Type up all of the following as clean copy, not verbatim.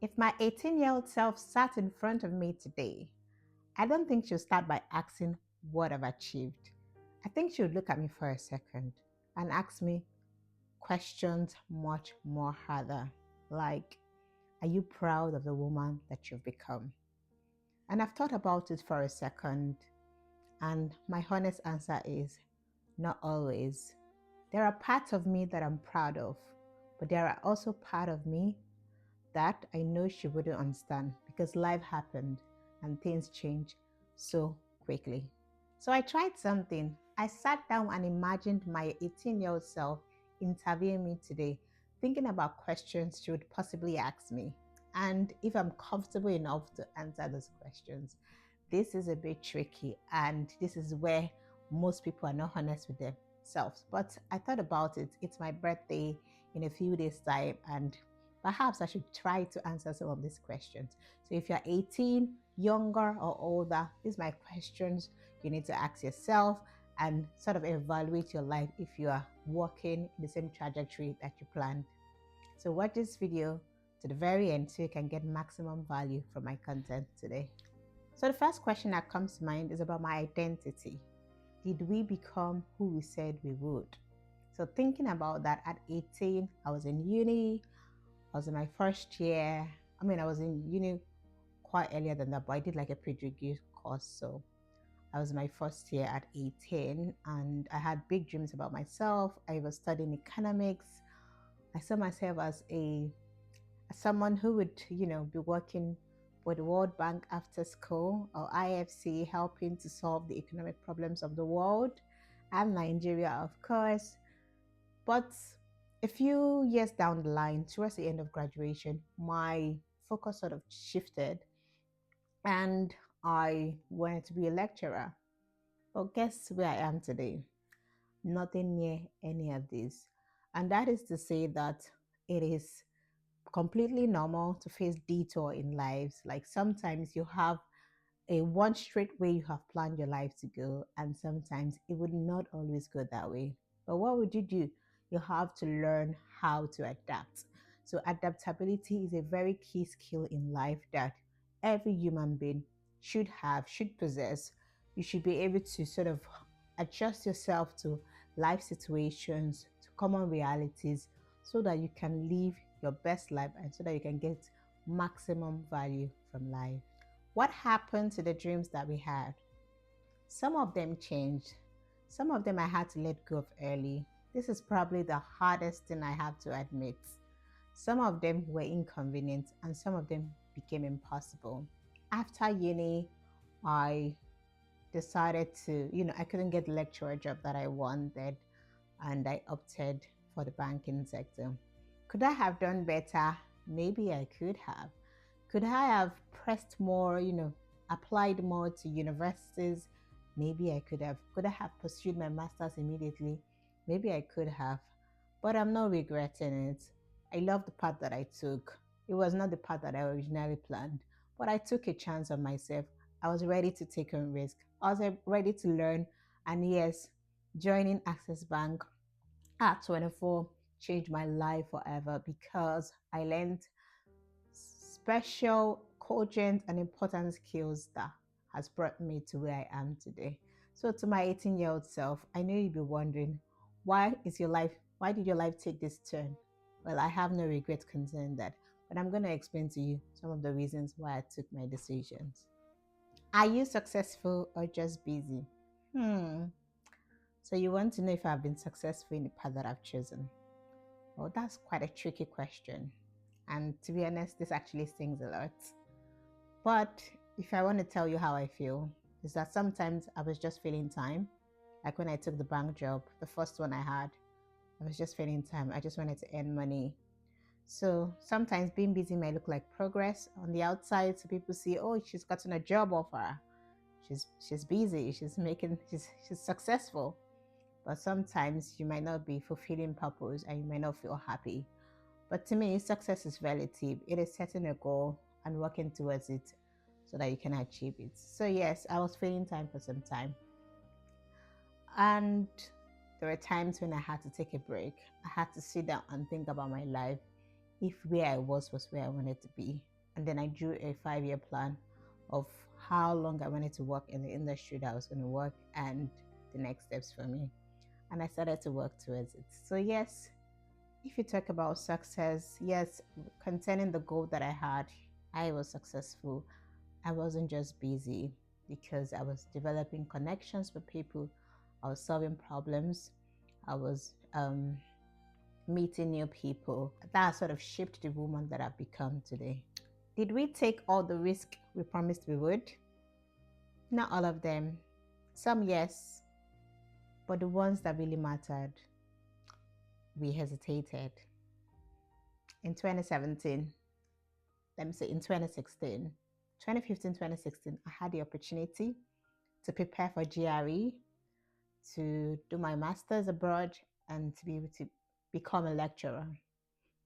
If my 18-year-old self sat in front of me today, I don't think she'll start by asking what I've achieved. I think she would look at me for a second and ask me questions much more harder, like, are you proud of the woman that you've become? And I've thought about it for a second, and my honest answer is not always. There are parts of me that I'm proud of, but there are also part of me that I know she wouldn't understand because life happened and things change so quickly. So I tried something. I sat down and imagined my 18-year-old self interviewing me today, thinking about questions she would possibly ask me. And if I'm comfortable enough to answer those questions, this is a bit tricky, and this is where most people are not honest with themselves. But I thought about it. It's my birthday in a few days' time, and perhaps I should try to answer some of these questions. So if you're 18, younger or older, these are my questions you need to ask yourself and sort of evaluate your life if you are walking in the same trajectory that you planned. So watch this video to the very end so you can get maximum value from my content today. So the first question that comes to mind is about my identity. Did we become who we said we would? So thinking about that, at 18, I was in uni, I was in my first year. I was in uni quite earlier than that, but I did like a pre-degree course. So I was in my first year at 18, and I had big dreams about myself. I was studying economics. I saw myself as someone who would, be working for the World Bank after school, or IFC, helping to solve the economic problems of the world and Nigeria, of course. But a few years down the line, towards the end of graduation, my focus sort of shifted and I wanted to be a lecturer. But guess where I am today? Nothing near any of this. And that is to say that it is completely normal to face detour in lives. Like sometimes you have a one straight way you have planned your life to go, and sometimes it would not always go that way. But what would you do? You have to learn how to adapt. So adaptability is a very key skill in life that every human being should possess. You should be able to sort of adjust yourself to life situations, to common realities, so that you can live your best life and so that you can get maximum value from life. What happened to the dreams that we had? Some of them changed. Some of them I had to let go of early. This is probably the hardest thing I have to admit. Some of them were inconvenient and some of them became impossible. After uni, I decided to, I couldn't get the lecturer job that I wanted, and I opted for the banking sector. Could I have done better? Maybe I could have. Could I have pressed more, applied more to universities? Maybe I could have. Could I have pursued my master's immediately? Maybe I could have. But I'm not regretting it. I love the path that I took. It was not the path that I originally planned, but I took a chance on myself. I was ready to take a risk. I was ready to learn. And yes, joining Access Bank at 24 changed my life forever because I learned special, cogent, and important skills that has brought me to where I am today. So to my 18-year-old self, I know you'll be wondering, why did your life take this turn? Well, I have no regret concerning that, but I'm going to explain to you some of the reasons why I took my decisions. Are you successful or just busy? Hmm. So you want to know if I've been successful in the path that I've chosen? Well, that's quite a tricky question. And to be honest, this actually stings a lot. But if I want to tell you how I feel, is that sometimes I was just feeling time. Like when I took the bank job, the first one I had, I was just feeling time. I just wanted to earn money. So sometimes being busy may look like progress on the outside. So people see, oh, she's gotten a job offer. She's busy. She's successful. But sometimes you might not be fulfilling purpose and you might not feel happy. But to me, success is relative. It is setting a goal and working towards it so that you can achieve it. So yes, I was feeling time for some time. And there were times when I had to take a break. I had to sit down and think about my life if where I was where I wanted to be. And then I drew a 5 year plan of how long I wanted to work in the industry that I was going to work and the next steps for me. And I started to work towards it. So, yes, if you talk about success, yes, containing the goal that I had, I was successful. I wasn't just busy because I was developing connections with people, I was solving problems, I was meeting new people. That sort of shaped the woman that I've become today. Did we take all the risk we promised we would? Not all of them. Some, yes, but the ones that really mattered, we hesitated. In 2017, let me say in 2016, 2015, 2016, I had the opportunity to prepare for GRE, to do my master's abroad, and to be able to become a lecturer.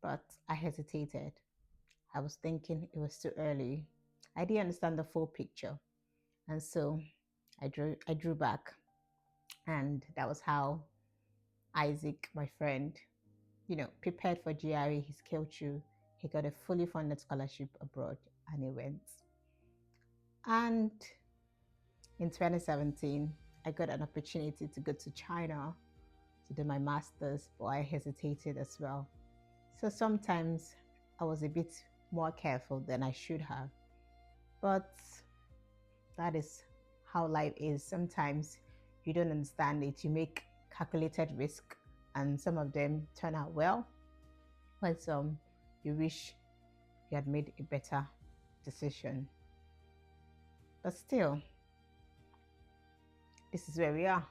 But I hesitated. I was thinking it was too early. I didn't understand the full picture. And so I drew back. And that was how Isaac, my friend, prepared for GRE, he scaled through. He got a fully funded scholarship abroad and he went. And in 2017, I got an opportunity to go to China to do my master's, but I hesitated as well. So sometimes I was a bit more careful than I should have. But that is how life is. Sometimes you don't understand it. You make calculated risk, and some of them turn out well, while some you wish you had made a better decision. But still, this is where we are.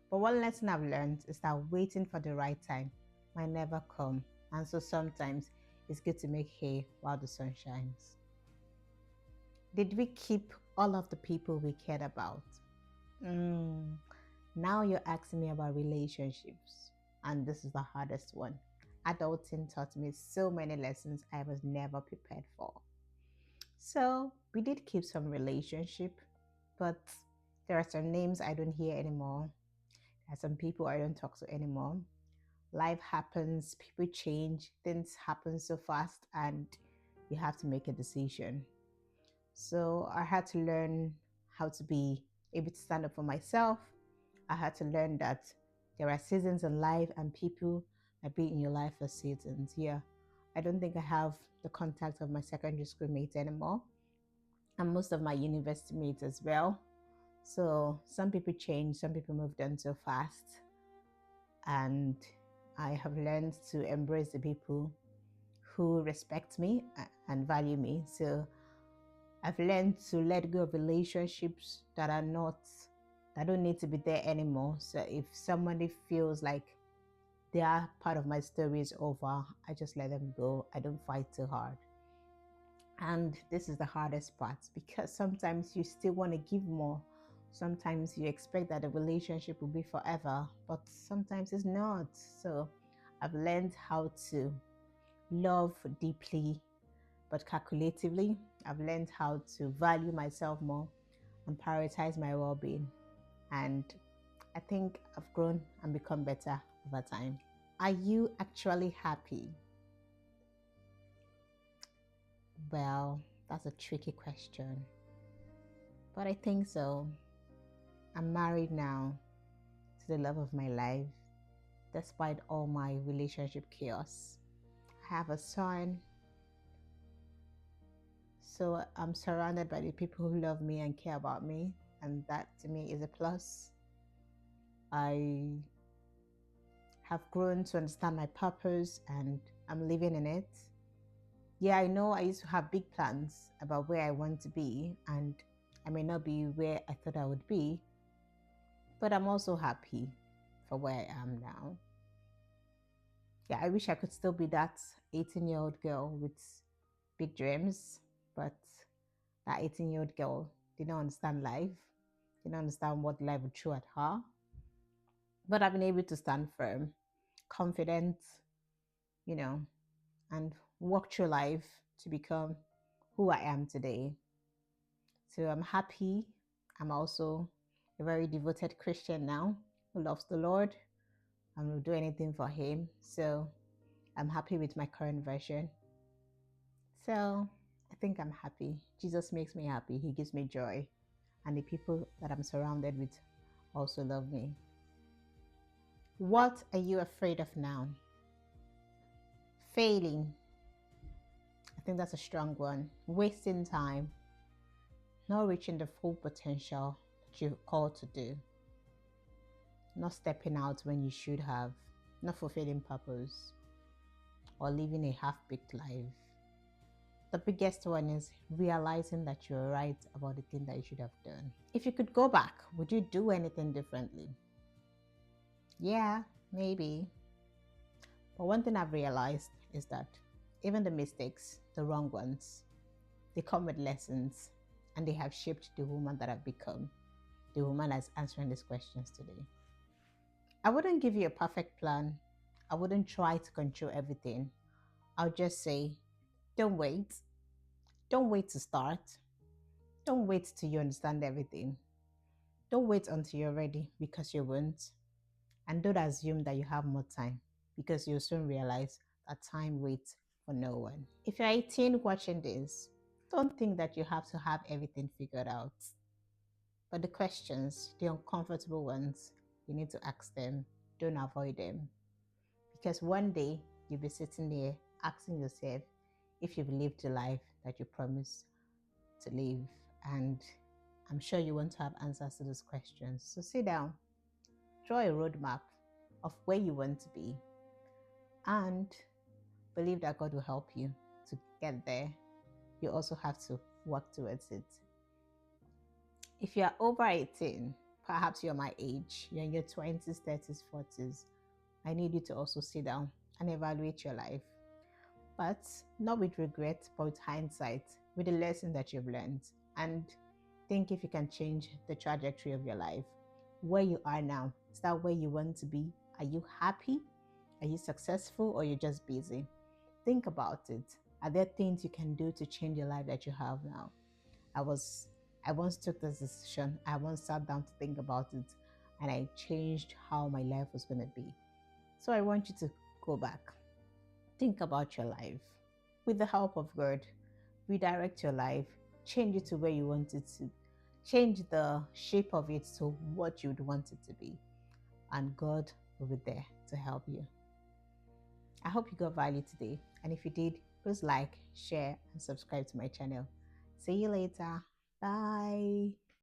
But one lesson I've learned is that waiting for the right time might never come. And so sometimes it's good to make hay while the sun shines. Did we keep all of the people we cared about? Now you're asking me about relationships, and this is the hardest one. Adulting taught me so many lessons I was never prepared for. So we did keep some relationship, but there are some names I don't hear anymore. There are some people I don't talk to anymore. Life happens, people change, things happen so fast, and you have to make a decision. So I had to learn how to be able to stand up for myself. I had to learn that there are seasons in life and people might be in your life for seasons. Yeah, I don't think I have the contact of my secondary school mates anymore, and most of my university mates as well. So some people changed, some people moved on so fast, and I have learned to embrace the people who respect me and value me. So I've learned to let go of relationships that don't need to be there anymore. So if somebody feels like their part of my story is over, I just let them go. I don't fight too hard. And this is the hardest part because sometimes you still want to give more. Sometimes you expect that the relationship will be forever, but sometimes it's not. So I've learned how to love deeply but calculatively. I've learned how to value myself more and prioritize my well being. And I think I've grown and become better over time. Are you actually happy? Well, that's a tricky question, but I think so. I'm married now to the love of my life, despite all my relationship chaos. I have a son, so I'm surrounded by the people who love me and care about me, and that to me is a plus. I have grown to understand my purpose and I'm living in it. Yeah, I know I used to have big plans about where I want to be, and I may not be where I thought I would be, but I'm also happy for where I am now. Yeah, I wish I could still be that 18-year-old girl with big dreams, but that 18-year-old girl didn't understand life, didn't understand what life would throw at her. But I've been able to stand firm, confident, you know, and walk through life to become who I am today. So I'm happy. I'm also a very devoted Christian now who loves the Lord and will do anything for Him. So I'm happy with my current version. So I I think I'm happy. Jesus makes me happy. He gives me joy. And the people that I'm surrounded with also love me. What are you afraid of now? Failing. I think that's a strong one. Wasting time. Not reaching the full potential that you're called to do. Not stepping out when you should have. Not fulfilling purpose. Or living a half baked life. The biggest one is realizing that you're right about the thing that you should have done. If you could go back, would you do anything differently? Yeah, maybe. But one thing I've realized is that even the mistakes, the wrong ones, they come with lessons and they have shaped the woman that I've become, the woman that's answering these questions today. I wouldn't give you a perfect plan. I wouldn't try to control everything. I'll just say, don't wait. Don't wait to start. Don't wait till you understand everything. Don't wait until you're ready because you won't. And don't assume that you have more time because you'll soon realize that time waits for no one. If you're 18 watching this, don't think that you have to have everything figured out. But the questions, the uncomfortable ones, you need to ask them. Don't avoid them. Because one day you'll be sitting there asking yourself if you've lived the life that you promised to live. And I'm sure you want to have answers to those questions. So sit down, draw a roadmap of where you want to be, and believe that God will help you to get there. You also have to work towards it. If you're over 18, perhaps you're my age, you're in your 20s, 30s, 40s, I need you to also sit down and evaluate your life. But not with regret, but with hindsight, with the lesson that you've learned. And think if you can change the trajectory of your life. Where you are now, is that where you want to be? Are you happy? Are you successful, or you're just busy? Think about it. Are there things you can do to change your life that you have now? I once took this decision. I once sat down to think about it, and I changed how my life was going to be. So I want you to go back. Think about your life. With the help of God, redirect your life, change it to where you want it to, change the shape of it to what you would want it to be. And God will be there to help you. I hope you got value today. And if you did, please like, share, and subscribe to my channel. See you later. Bye.